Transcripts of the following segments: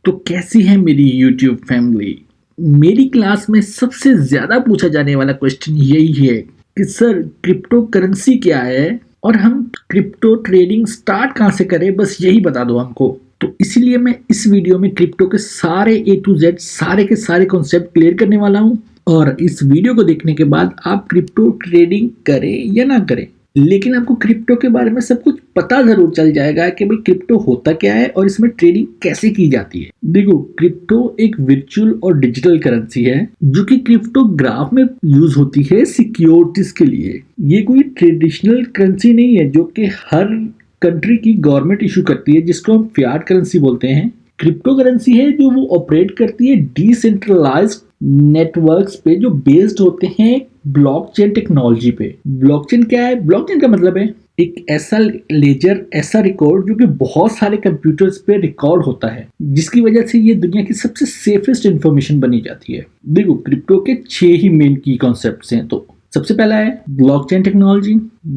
तो कैसी है मेरी YouTube फैमिली। मेरी क्लास में सबसे ज्यादा पूछा जाने वाला क्वेश्चन यही है कि सर क्रिप्टो करेंसी क्या है और हम क्रिप्टो ट्रेडिंग स्टार्ट कहाँ से करें, बस यही बता दो हमको। तो इसीलिए मैं इस वीडियो में क्रिप्टो के सारे A to Z सारे के सारे कॉन्सेप्ट क्लियर करने वाला हूँ। और इस वीडियो को देखने के बाद आप क्रिप्टो ट्रेडिंग करें या ना करें, लेकिन आपको क्रिप्टो के बारे में सब कुछ पता जरूर चल जाएगा कि भाई क्रिप्टो होता क्या है और इसमें ट्रेडिंग कैसे की जाती है। देखो, क्रिप्टो एक वर्चुअल और डिजिटल करेंसी है जो कि क्रिप्टोग्राफ में यूज होती है सिक्योरिटीज के लिए। ये कोई ट्रेडिशनल करेंसी नहीं है जो कि हर कंट्री की गवर्नमेंट इशू करती है, जिसको हम फियाट करेंसी बोलते हैं। क्रिप्टो करेंसी है जो वो ऑपरेट करती है डिसेंट्रलाइज्ड नेटवर्क्स पे जो बेस्ड होते हैं ब्लॉकचेन टेक्नोलॉजी पे। ब्लॉकचेन क्या है? ब्लॉकचेन का मतलब है एक ऐसा लेजर, ऐसा रिकॉर्ड जो कि बहुत सारे कंप्यूटर्स पे रिकॉर्ड होता है, जिसकी वजह से ये दुनिया की सबसे सेफेस्ट इंफॉर्मेशन बनी जाती है। देखो, क्रिप्टो के 6 ही मेन की कॉन्सेप्ट्स हैं। तो सबसे पहला है ब्लॉकचेन टेक्नोलॉजी।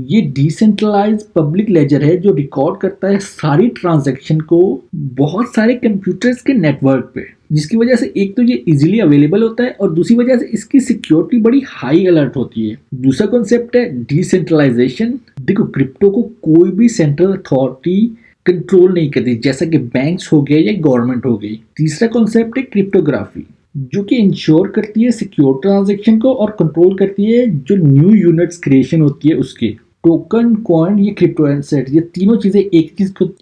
ये डिसेंट्रलाइज पब्लिक लेजर है जो रिकॉर्ड करता है सारी ट्रांजैक्शन को बहुत सारे कंप्यूटर्स के नेटवर्क पे, जिसकी वजह से एक तो ये इजीली अवेलेबल होता है और दूसरी वजह से इसकी सिक्योरिटी बड़ी हाई अलर्ट होती है। दूसरा कॉन्सेप्ट है डिसेंट्रलाइजेशन। देखो, क्रिप्टो को कोई भी सेंट्रल अथॉरिटी कंट्रोल नहीं करती, जैसा कि बैंक्स हो गए या गवर्नमेंट हो गई। तीसरा कॉन्सेप्ट है क्रिप्टोग्राफी, जो कि इंश्योर करती है सिक्योर ट्रांजैक्शन को और कंट्रोल करती है जो न्यू यूनिट्स क्रिएशन होती है उसकी। टोकन, कॉइन, ये क्रिप्टो एसेट, ये तीनों चीजें एक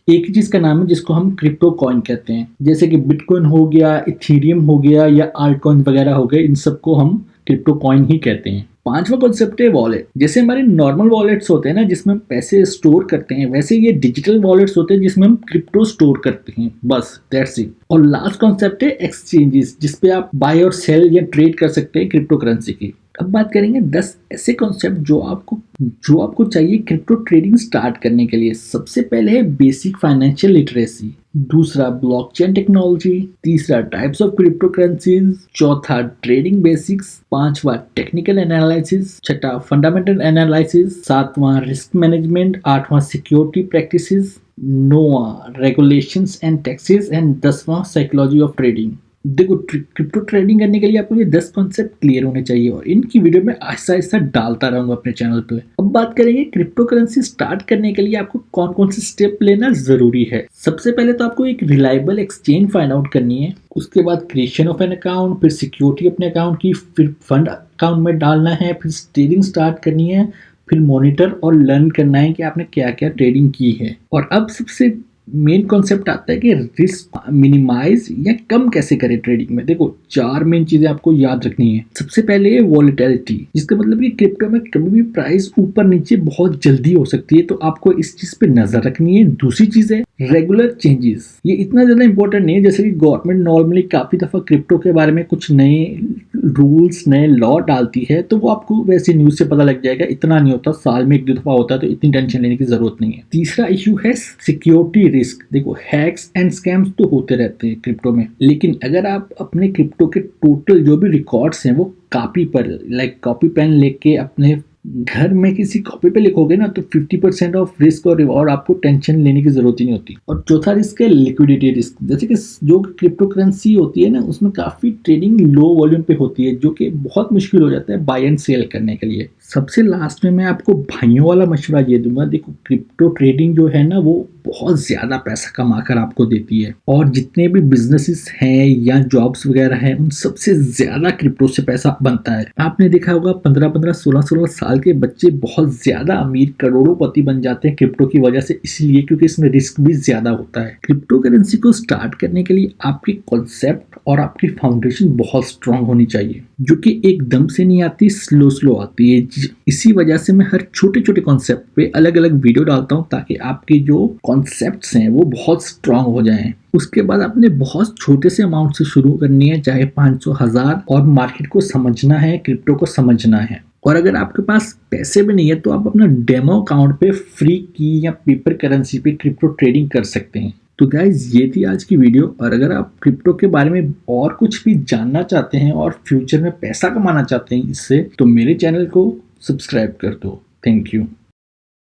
ही चीज का नाम है जिसको हम क्रिप्टो कॉइन कहते हैं। जैसे कि बिटकॉइन हो गया, इथेरियम हो गया या आल्ट कॉइन वगैरह हो गए, इन सबको हम क्रिप्टो कॉइन ही कहते हैं। पांचवा कॉन्सेप्ट है वॉलेट। जैसे हमारे नॉर्मल वॉलेट्स होते हैं ना जिसमें हम पैसे स्टोर करते हैं, वैसे ये डिजिटल वॉलेट्स होते हैं जिसमें हम क्रिप्टो स्टोर करते हैं, बस दैट्स इट। और लास्ट कॉन्सेप्ट है एक्सचेंजेस, जिसपे आप बाय और सेल या ट्रेड कर सकते हैं क्रिप्टो करेंसी की। अब बात करेंगे 10 ऐसे कॉन्सेप्ट जो आपको चाहिए क्रिप्टो ट्रेडिंग स्टार्ट करने के लिए। सबसे पहले है बेसिक फाइनेंशियल लिटरेसी, दूसरा ब्लॉकचेन टेक्नोलॉजी, तीसरा टाइप्स ऑफ क्रिप्टो करेंसीज, चौथा ट्रेडिंग बेसिक्स, पांचवा टेक्निकल एनालिसिस, छठा फंडामेंटल एनालिसिस, सातवां रिस्क मैनेजमेंट, आठवां सिक्योरिटी प्रैक्टिसेस, नौवां रेगुलेशंस एंड टैक्सेस एंड 10वां साइकोलॉजी ऑफ ट्रेडिंग। देखो, क्रिप्टो ट्रेडिंग करने के लिए आपको ये 10 कॉन्सेप्ट क्लियर होने चाहिए और इनकी वीडियो में आहिस्ता आहिस्ता डालता रहूंगा अपने चैनल पे। अब बात करेंगे क्रिप्टो करेंसी स्टार्ट करने के लिए आपको कौन कौन से स्टेप लेना जरूरी है। सबसे पहले तो आपको एक रिलायबल एक्सचेंज फाइंड आउट करनी है, उसके बाद क्रिएशन ऑफ एन अकाउंट, फिर सिक्योरिटी अपने अकाउंट की, फिर फंड अकाउंट में डालना है, फिर ट्रेडिंग स्टार्ट करनी है, फिर मॉनिटर और लर्न करना है कि आपने क्या क्या ट्रेडिंग की है। और अब सबसे मेन कॉन्सेप्ट आता है कि रिस्क मिनिमाइज या कम कैसे करें ट्रेडिंग में। देखो, 4 मेन चीजें आपको याद रखनी है। सबसे पहले है वॉलेटिलिटी, जिसका मतलब कि क्रिप्टो में कभी भी प्राइस ऊपर नीचे बहुत जल्दी हो सकती है, तो आपको इस चीज पे नजर रखनी है। दूसरी चीज है रेगुलर चेंजेस। ये इतना ज्यादा इंपॉर्टेंट नहीं है, जैसे कि गवर्नमेंट नॉर्मली काफी दफा क्रिप्टो के बारे में कुछ नए रूल्स, नए लॉ डालती है, तो वो आपको वैसे न्यूज से पता लग जाएगा। इतना नहीं होता, साल में 1-2 दफा होता है, तो इतनी टेंशन लेने की जरूरत नहीं है। तीसरा इश्यू है सिक्योरिटी रिस्क। देखो, हैक्स एंड स्कैम्स तो होते रहते हैं क्रिप्टो में, लेकिन अगर आप अपने क्रिप्टो के टोटल जो भी रिकॉर्ड्स हैं वो कॉपी पर, लाइक कॉपी पेन लेके अपने घर में किसी कॉपी पे लिखोगे ना, तो 50% ऑफ रिस्क और रिवॉर्ड आपको टेंशन लेने की जरूरत ही नहीं होती। और चौथा रिस्क है लिक्विडिटी रिस्क। जैसे कि जो क्रिप्टो करेंसी होती है ना, उसमें काफी ट्रेडिंग लो वॉल्यूम पे होती है, जो कि बहुत मुश्किल हो जाता है बाय एंड सेल करने के लिए। सबसे लास्ट में मैं आपको भाइयों वाला मशवरा ये दूंगा। देखो, क्रिप्टो ट्रेडिंग जो है ना, वो बहुत ज्यादा पैसा कमाकर आपको देती है, और जितने भी बिजनेसेस हैं या जॉब्स वगैरह हैं, उन सबसे ज्यादा क्रिप्टो से पैसा बनता है। आपने देखा होगा 15-15, 16-16 साल के बच्चे बहुत ज्यादा अमीर, करोड़ोंपति बन जाते हैं क्रिप्टो की वजह से, इसलिए क्योंकि इसमें रिस्क भी ज्यादा होता है। क्रिप्टो करेंसी को स्टार्ट करने के लिए आपकी कॉन्सेप्ट और आपकी फाउंडेशन बहुत स्ट्रांग होनी चाहिए, जो कि एकदम से नहीं आती, स्लो आती है। इसी वजह से मैं हर छोटे छोटे कॉन्सेप्ट पे अलग अलग वीडियो डालता हूँ, ताकि आपके जो कॉन्सेप्ट्स हैं वो बहुत स्ट्रांग हो जाएं। उसके बाद आपने बहुत छोटे से अमाउंट से शुरू करनी है, चाहे 500, 1000, और मार्केट को समझना है, क्रिप्टो को समझना है। और अगर आपके पास पैसे भी नहीं है तो आप अपना डेमो अकाउंट पे फ्री की या पेपर करेंसी पे क्रिप्टो ट्रेडिंग कर सकते हैं। तो गाइज, ये थी आज की वीडियो। और अगर आप क्रिप्टो के बारे में और कुछ भी जानना चाहते हैं और फ्यूचर में पैसा कमाना चाहते हैं इससे, तो मेरे चैनल को सब्सक्राइब कर दो। Thank you.